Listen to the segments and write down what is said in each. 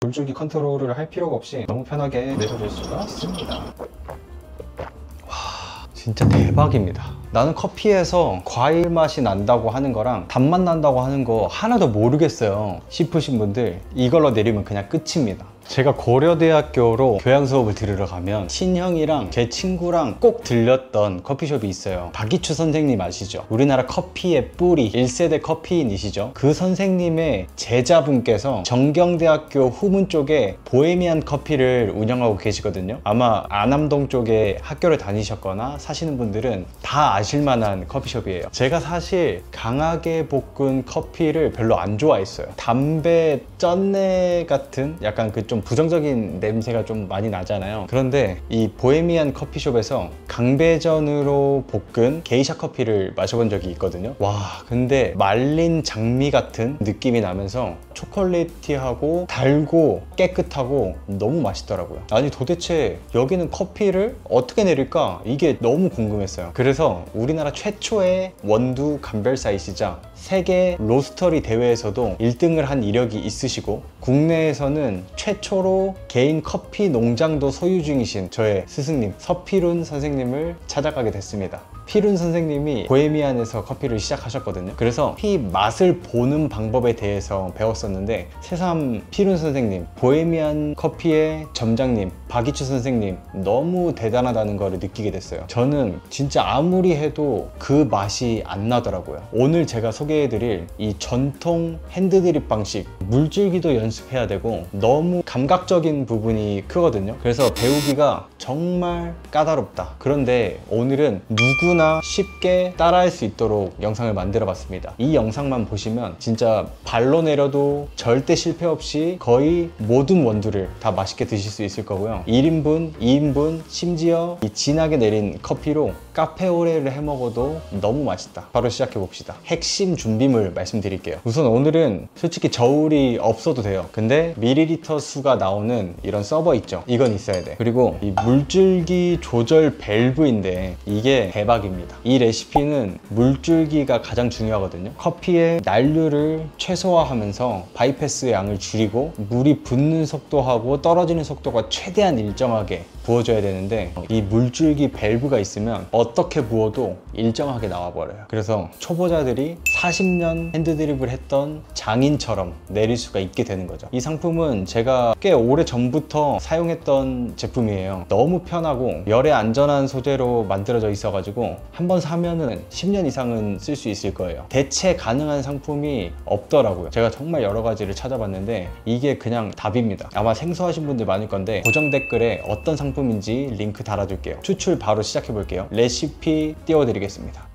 물줄기 컨트롤을 할 필요가 없이 너무 편하게 내려줄 수가 있습니다. 진짜 대박입니다. 나는 커피에서 과일 맛이 난다고 하는 거랑 단맛 난다고 하는 거 하나도 모르겠어요 싶으신 분들 이걸로 내리면 그냥 끝입니다. 제가 고려대학교로 교양 수업을 들으러 가면 친형이랑 제 친구랑 꼭 들렸던 커피숍이 있어요. 박이추 선생님 아시죠? 우리나라 커피의 뿌리 1세대 커피인이시죠. 그 선생님의 제자분께서 정경대학교 후문 쪽에 보헤미안 커피를 운영하고 계시거든요. 아마 안암동 쪽에 학교를 다니셨거나 사시는 분들은 다 아실 만한 커피숍이에요. 제가 사실 강하게 볶은 커피를 별로 안 좋아했어요. 담배 쩐내 같은 약간 그 좀 부정적인 냄새가 좀 많이 나잖아요. 그런데 이 보헤미안 커피숍에서 강배전으로 볶은 게이샤 커피를 마셔본 적이 있거든요. 와, 근데 말린 장미 같은 느낌이 나면서 초콜릿티하고 달고 깨끗하고 너무 맛있더라고요. 아니 도대체 여기는 커피를 어떻게 내릴까? 이게 너무 궁금했어요. 그래서 우리나라 최초의 원두 감별사이시자 세계 로스터리 대회에서도 1등을 한 이력이 있으시고 국내에서는 최초로 개인 커피 농장도 소유 중이신 저의 스승님 서필훈 선생님을 찾아가게 됐습니다. 필훈 선생님이 보헤미안에서 커피를 시작하셨거든요. 그래서 커피 맛을 보는 방법에 대해서 배웠었는데 새삼 필훈 선생님, 보헤미안 커피의 점장님 박이추 선생님 너무 대단하다는 걸 느끼게 됐어요. 저는 진짜 아무리 해도 그 맛이 안 나더라고요. 오늘 제가 소개해드릴 이 전통 핸드드립 방식 물줄기도 연습해야 되고 너무 감각적인 부분이 크거든요. 그래서 배우기가 정말 까다롭다. 그런데 오늘은 누구나 쉽게 따라할 수 있도록 영상을 만들어 봤습니다. 이 영상만 보시면 진짜 발로 내려도 절대 실패 없이 거의 모든 원두를 다 맛있게 드실 수 있을 거고요. 1인분, 2인분, 심지어 이 진하게 내린 커피로 카페오레를 해 먹어도 너무 맛있다. 바로 시작해 봅시다. 핵심 준비물 말씀드릴게요. 우선 오늘은 솔직히 저울이 없어도 돼요. 근데 밀리리터 수가 나오는 이런 서버 있죠? 이건 있어야 돼. 그리고 이 물줄기 조절 밸브인데 이게 대박입니다. 이 레시피는 물줄기가 가장 중요하거든요. 커피의 난류를 최소화하면서 바이패스 양을 줄이고 물이 붓는 속도하고 떨어지는 속도가 최대한 일정하게 부어줘야 되는데 이 물줄기 밸브가 있으면 어떻게 부어도 일정하게 나와버려요. 그래서 초보자들이 40년 핸드드립을 했던 장인처럼 내릴 수가 있게 되는 거죠. 이 상품은 제가 꽤 오래 전부터 사용했던 제품이에요. 너무 편하고 열에 안전한 소재로 만들어져 있어가지고 한번 사면은 10년 이상은 쓸 수 있을 거예요. 대체 가능한 상품이 없더라고요. 제가 정말 여러 가지를 찾아봤는데 이게 그냥 답입니다. 아마 생소하신 분들 많을 건데 고정 댓글에 어떤 상품인지 링크 달아둘게요. 추출 바로 시작해 볼게요. 레시피 띄워드리겠습니다.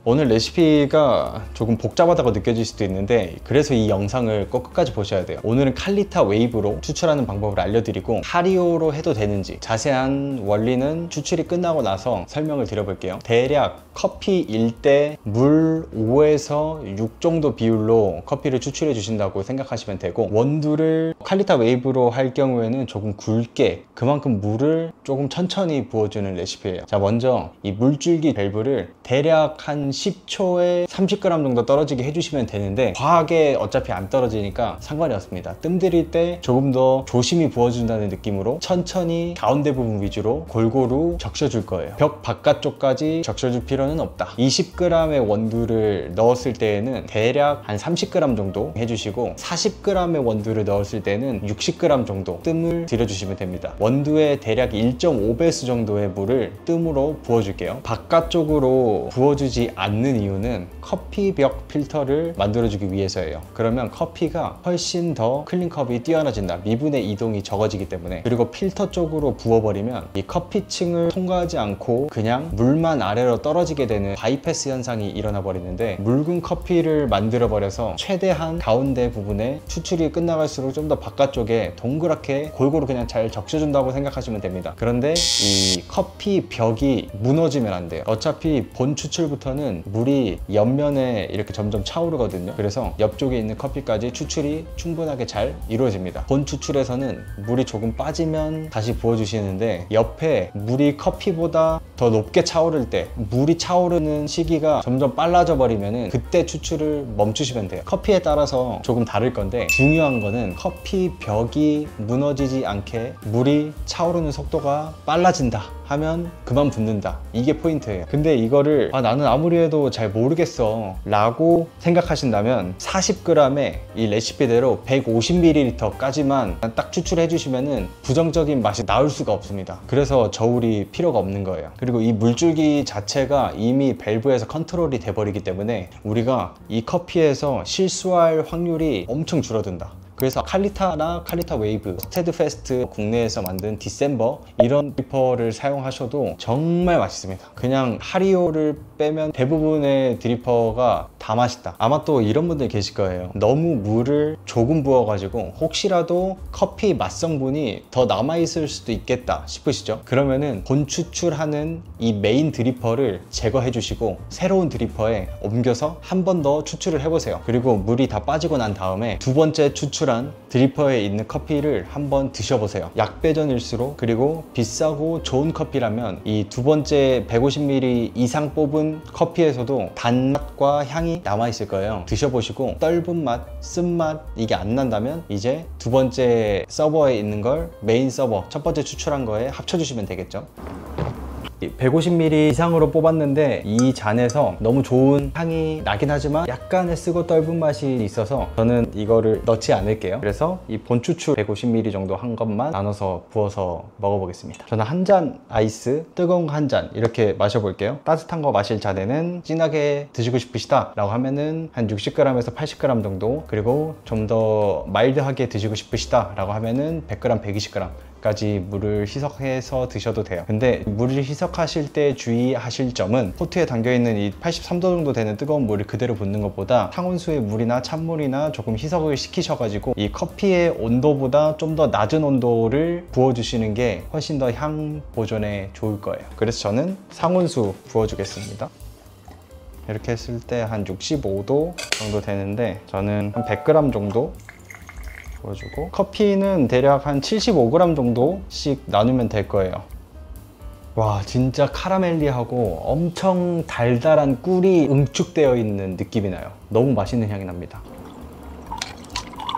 오늘 레시피가 조금 복잡하다고 느껴질 수도 있는데 그래서 이 영상을 꼭 끝까지 보셔야 돼요. 오늘은 칼리타 웨이브로 추출하는 방법을 알려드리고 카리오로 해도 되는지 자세한 원리는 추출이 끝나고 나서 설명을 드려볼게요. 대략 커피 1대 물 5에서 6 정도 비율로 커피를 추출해 주신다고 생각하시면 되고 원두를 칼리타 웨이브로 할 경우에는 조금 굵게 그만큼 물을 조금 천천히 부어주는 레시피예요. 자, 먼저 이 물줄기 밸브를 대략 한 10초에 30g 정도 떨어지게 해주시면 되는데 과하게 어차피 안 떨어지니까 상관이 없습니다. 뜸 들일 때 조금 더 조심히 부어준다는 느낌으로 천천히 가운데 부분 위주로 골고루 적셔줄 거예요. 벽 바깥쪽까지 적셔줄 필요는 없다. 20g의 원두를 넣었을 때에는 대략 한 30g 정도 해주시고 40g의 원두를 넣었을 때는 60g 정도 뜸을 들여주시면 됩니다. 원두의 대략 1.5배수 정도의 물을 뜸으로 부어줄게요. 바깥쪽으로 부어주지 않는 이유는 커피벽 필터를 만들어주기 위해서예요. 그러면 커피가 훨씬 더 클린컵이 뛰어나진다. 미분의 이동이 적어지기 때문에. 그리고 필터 쪽으로 부어버리면 이 커피층을 통과하지 않고 그냥 물만 아래로 떨어지게 되는 바이패스 현상이 일어나 버리는데 묽은 커피를 만들어 버려서 최대한 가운데 부분에 추출이 끝나갈수록 좀 더 바깥쪽에 동그랗게 골고루 그냥 잘 적셔준다고 생각하시면 됩니다. 그런데 이 커피 벽이 무너지면 안 돼요. 어차피 본 추출부터는 물이 옆면에 이렇게 점점 차오르거든요. 그래서 옆쪽에 있는 커피까지 추출이 충분하게 잘 이루어집니다. 본 추출에서는 물이 조금 빠지면 다시 부어주시는데 옆에 물이 커피보다 더 높게 차오를 때 물이 차오르는 시기가 점점 빨라져 버리면은 그때 추출을 멈추시면 돼요. 커피에 따라서 조금 다를 건데 중요한 거는 커피 벽이 무너지지 않게 물이 차오르는 속도가 빨라진다 하면 그만 붓는다, 이게 포인트예요. 근데 이거를 나는 아무리 해도 잘 모르겠어 라고 생각하신다면 40g에 이 레시피대로 150ml까지만 딱 추출해 주시면은 부정적인 맛이 나올 수가 없습니다. 그래서 저울이 필요가 없는 거예요. 그리고 이 물줄기 자체가 이미 밸브에서 컨트롤이 돼 버리기 때문에 우리가 이 커피에서 실수할 확률이 엄청 줄어든다. 그래서 칼리타나 칼리타 웨이브, 스테드패스트 국내에서 만든 디셈버 이런 드리퍼를 사용하셔도 정말 맛있습니다. 그냥 하리오를 빼면 대부분의 드리퍼가 다 맛있다. 아마 또 이런 분들 계실 거예요. 너무 물을 조금 부어가지고 혹시라도 커피 맛성분이 더 남아있을 수도 있겠다 싶으시죠? 그러면은 본 추출하는 이 메인 드리퍼를 제거해 주시고 새로운 드리퍼에 옮겨서 한 번 더 추출을 해보세요. 그리고 물이 다 빠지고 난 다음에 두 번째 추출한 드리퍼에 있는 커피를 한번 드셔보세요. 약배전일수록, 그리고 비싸고 좋은 커피라면 이 두 번째 150ml 이상 뽑은 커피에서도 단맛과 향이 남아있을 거예요. 드셔보시고 떫은 맛, 쓴맛 이게 안 난다면 이제 두 번째 서버에 있는 걸 메인 서버 첫 번째 추출한 거에 합쳐주시면 되겠죠. 150ml 이상으로 뽑았는데 이 잔에서 너무 좋은 향이 나긴 하지만 약간의 쓰고 떫은 맛이 있어서 저는 이거를 넣지 않을게요. 그래서 이 본추출 150ml 정도 한 것만 나눠서 부어서 먹어보겠습니다. 저는 한 잔 아이스, 뜨거운 거 한 잔 이렇게 마셔볼게요. 따뜻한 거 마실 잔에는 진하게 드시고 싶으시다 라고 하면은 한 60g에서 80g 정도, 그리고 좀 더 마일드하게 드시고 싶으시다 라고 하면은 100g, 120g 까지 물을 희석해서 드셔도 돼요. 근데 물을 희석하실 때 주의하실 점은 포트에 담겨있는 이 83도 정도 되는 뜨거운 물을 그대로 붓는 것보다 상온수의 물이나 찬물이나 조금 희석을 시키셔가지고 이 커피의 온도보다 좀 더 낮은 온도를 부어주시는 게 훨씬 더 향 보존에 좋을 거예요. 그래서 저는 상온수 부어주겠습니다. 이렇게 했을 때 한 65도 정도 되는데 저는 한 100g 정도 부어주고, 커피는 대략 한 75g 정도씩 나누면 될 거예요. 와, 진짜 카라멜리하고 엄청 달달한 꿀이 응축되어 있는 느낌이 나요. 너무 맛있는 향이 납니다.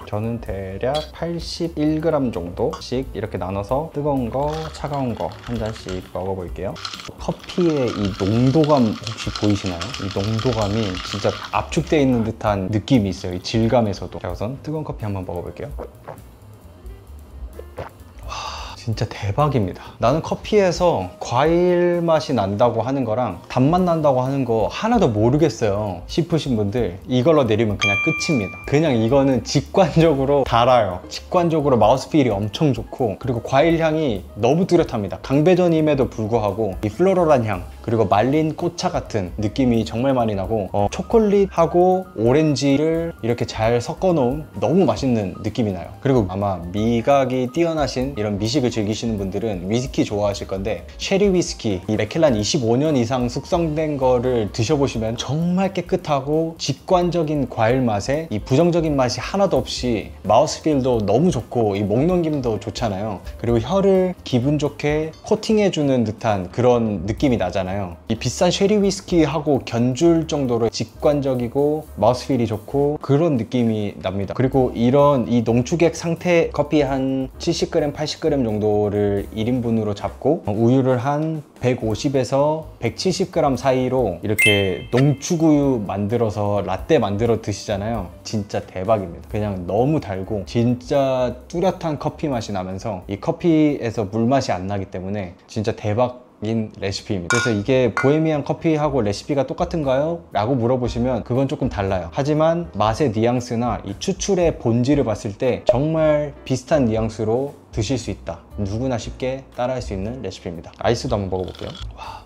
저는 대략 81g 정도씩 이렇게 나눠서 뜨거운 거, 차가운 거 한 잔씩 먹어볼게요. 커피의 이 농도감 혹시 보이시나요? 이 농도감이 진짜 압축되어 있는 듯한 느낌이 있어요. 이 질감에서도. 자, 우선 뜨거운 커피 한번 먹어볼게요. 진짜 대박입니다. 나는 커피에서 과일 맛이 난다고 하는 거랑 단맛 난다고 하는 거 하나도 모르겠어요 싶으신 분들 이걸로 내리면 그냥 끝입니다. 그냥 이거는 직관적으로 달아요. 직관적으로 마우스필이 엄청 좋고, 그리고 과일 향이 너무 뚜렷합니다. 강배전임에도 불구하고 이 플로럴한 향, 그리고 말린 꽃차 같은 느낌이 정말 많이 나고, 초콜릿하고 오렌지를 이렇게 잘 섞어 놓은 너무 맛있는 느낌이 나요. 그리고 아마 미각이 뛰어나신 이런 미식을 즐기시는 분들은 위스키 좋아하실 건데, 쉐리 위스키 이 맥켈란 25년 이상 숙성된 거를 드셔보시면 정말 깨끗하고 직관적인 과일 맛에 이 부정적인 맛이 하나도 없이 마우스필도 너무 좋고 이 목넘김도 좋잖아요. 그리고 혀를 기분 좋게 코팅해주는 듯한 그런 느낌이 나잖아요. 이 비싼 쉐리 위스키하고 견줄 정도로 직관적이고 마우스필이 좋고 그런 느낌이 납니다. 그리고 이런 이 농축액 상태 커피 한 70g, 80g 정도를 1인분으로 잡고 우유를 한 150에서 170g 사이로 이렇게 농축우유 만들어서 라떼 만들어 드시잖아요. 진짜 대박입니다. 그냥 너무 달고 진짜 뚜렷한 커피 맛이 나면서 이 커피에서 물맛이 안 나기 때문에 진짜 대박 인 레시피입니다. 그래서 이게 보헤미안 커피하고 레시피가 똑같은가요? 라고 물어보시면 그건 조금 달라요. 하지만 맛의 뉘앙스나 이 추출의 본질을 봤을 때 정말 비슷한 뉘앙스로 드실 수 있다. 누구나 쉽게 따라할 수 있는 레시피입니다. 아이스도 한번 먹어볼게요. 와.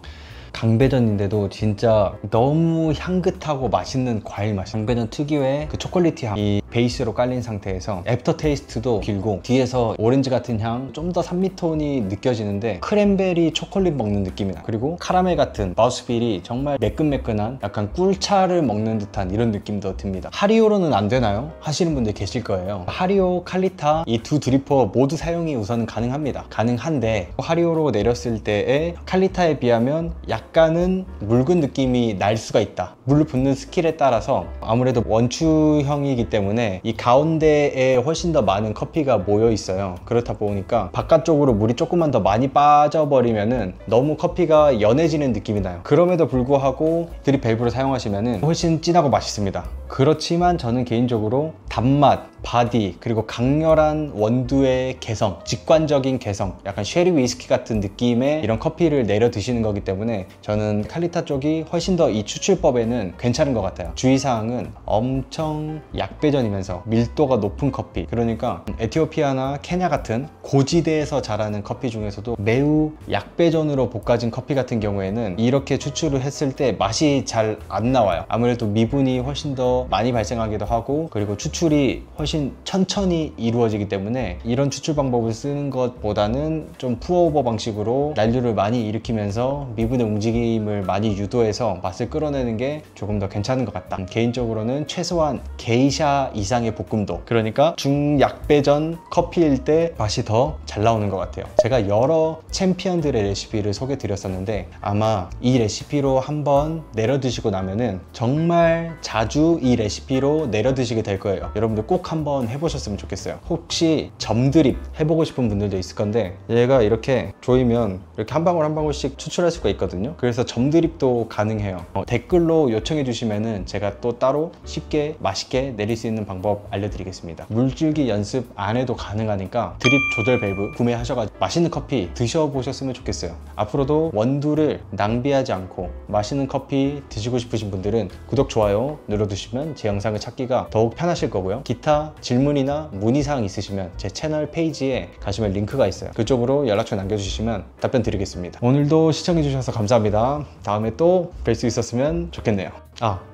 강배전인데도 진짜 너무 향긋하고 맛있는 과일 맛. 강배전 특유의 그 초콜릿 향, 이 베이스로 깔린 상태에서 애프터 테이스트도 길고 뒤에서 오렌지 같은 향, 좀 더 산미톤이 느껴지는데 크랜베리 초콜릿 먹는 느낌이 나요. 그리고 카라멜 같은 마우스필이 정말 매끈매끈한 약간 꿀차를 먹는 듯한 이런 느낌도 듭니다. 하리오로는 안 되나요? 하시는 분들 계실 거예요. 하리오, 칼리타 이 두 드리퍼 모두 사용이 우선은 가능합니다. 가능한데 하리오로 내렸을 때의 칼리타에 비하면 약간 약간은 묽은 느낌이 날 수가 있다. 물로 붓는 스킬에 따라서 아무래도 원추형이기 때문에 이 가운데에 훨씬 더 많은 커피가 모여 있어요. 그렇다 보니까 바깥쪽으로 물이 조금만 더 많이 빠져버리면은 너무 커피가 연해지는 느낌이 나요. 그럼에도 불구하고 드립 밸브를 사용하시면은 훨씬 진하고 맛있습니다. 그렇지만 저는 개인적으로 단맛, 바디, 그리고 강렬한 원두의 개성, 직관적인 개성, 약간 쉐리 위스키 같은 느낌의 이런 커피를 내려 드시는 거기 때문에 저는 칼리타 쪽이 훨씬 더 이 추출법에는 괜찮은 것 같아요. 주의사항은 엄청 약배전이면서 밀도가 높은 커피, 그러니까 에티오피아나 케냐 같은 고지대에서 자라는 커피 중에서도 매우 약배전으로 볶아진 커피 같은 경우에는 이렇게 추출을 했을 때 맛이 잘 안 나와요. 아무래도 미분이 훨씬 더 많이 발생하기도 하고, 그리고 추출이 훨씬 천천히 이루어지기 때문에 이런 추출 방법을 쓰는 것보다는 좀 푸어오버 방식으로 난류를 많이 일으키면서 미분의 움직임을 많이 유도해서 맛을 끌어내는 게 조금 더 괜찮은 것 같다. 개인적으로는 최소한 게이샤 이상의 볶음도, 그러니까 중약배전 커피일 때 맛이 더 잘 나오는 것 같아요. 제가 여러 챔피언들의 레시피를 소개해 드렸었는데 아마 이 레시피로 한번 내려 드시고 나면은 정말 자주 이 레시피로 내려 드시게 될 거예요. 여러분들 꼭 한번 해보셨으면 좋겠어요. 혹시 점드립 해보고 싶은 분들도 있을 건데 얘가 이렇게 조이면 이렇게 한 방울 한 방울씩 추출할 수가 있거든요. 그래서 점드립도 가능해요. 댓글로 요청해 주시면은 제가 또 따로 쉽게 맛있게 내릴 수 있는 방법 알려드리겠습니다. 물줄기 연습 안 해도 가능하니까 드립 조절 밸브 구매하셔가지고 맛있는 커피 드셔보셨으면 좋겠어요. 앞으로도 원두를 낭비하지 않고 맛있는 커피 드시고 싶으신 분들은 구독, 좋아요 눌러두시면 제 영상을 찾기가 더욱 편하실 거고요. 기타 질문이나 문의사항 있으시면 제 채널 페이지에 가시면 링크가 있어요. 그쪽으로 연락처 남겨주시면 답변 드리겠습니다. 오늘도 시청해주셔서 감사합니다. 다음에 또 뵐 수 있었으면 좋겠네요.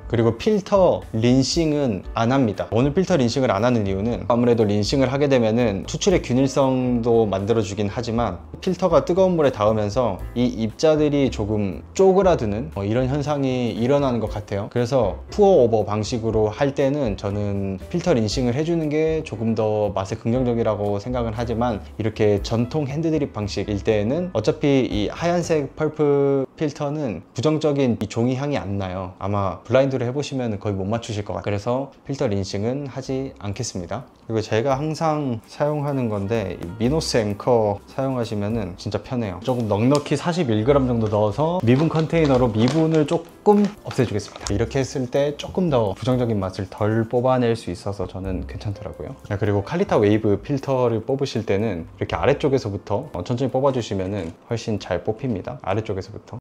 그리고 필터 린싱은 안 합니다. 오늘 필터 린싱을 안 하는 이유는 아무래도 린싱을 하게 되면은 추출의 균일성도 만들어주긴 하지만 필터가 뜨거운 물에 닿으면서 이 입자들이 조금 쪼그라드는 이런 현상이 일어나는 것 같아요. 그래서 푸어 오버 방식으로 할 때는 저는 필터 린싱을 해주는 게 조금 더 맛에 긍정적이라고 생각은 하지만 이렇게 전통 핸드드립 방식일 때는 어차피 이 하얀색 펄프 필터는 부정적인 이 종이 향이 안 나요. 아마 블라인드로 해보시면 거의 못 맞추실 것 같아요. 그래서 필터 린싱은 하지 않겠습니다. 그리고 제가 항상 사용하는 건데 미노스 앵커 사용하시면은 진짜 편해요. 조금 넉넉히 41g 정도 넣어서 미분 컨테이너로 미분을 조금 없애주겠습니다. 이렇게 했을 때 조금 더 부정적인 맛을 덜 뽑아낼 수 있어서 저는 괜찮더라고요. 그리고 칼리타 웨이브 필터를 뽑으실 때는 이렇게 아래쪽에서부터 천천히 뽑아주시면은 훨씬 잘 뽑힙니다. 아래쪽에서부터.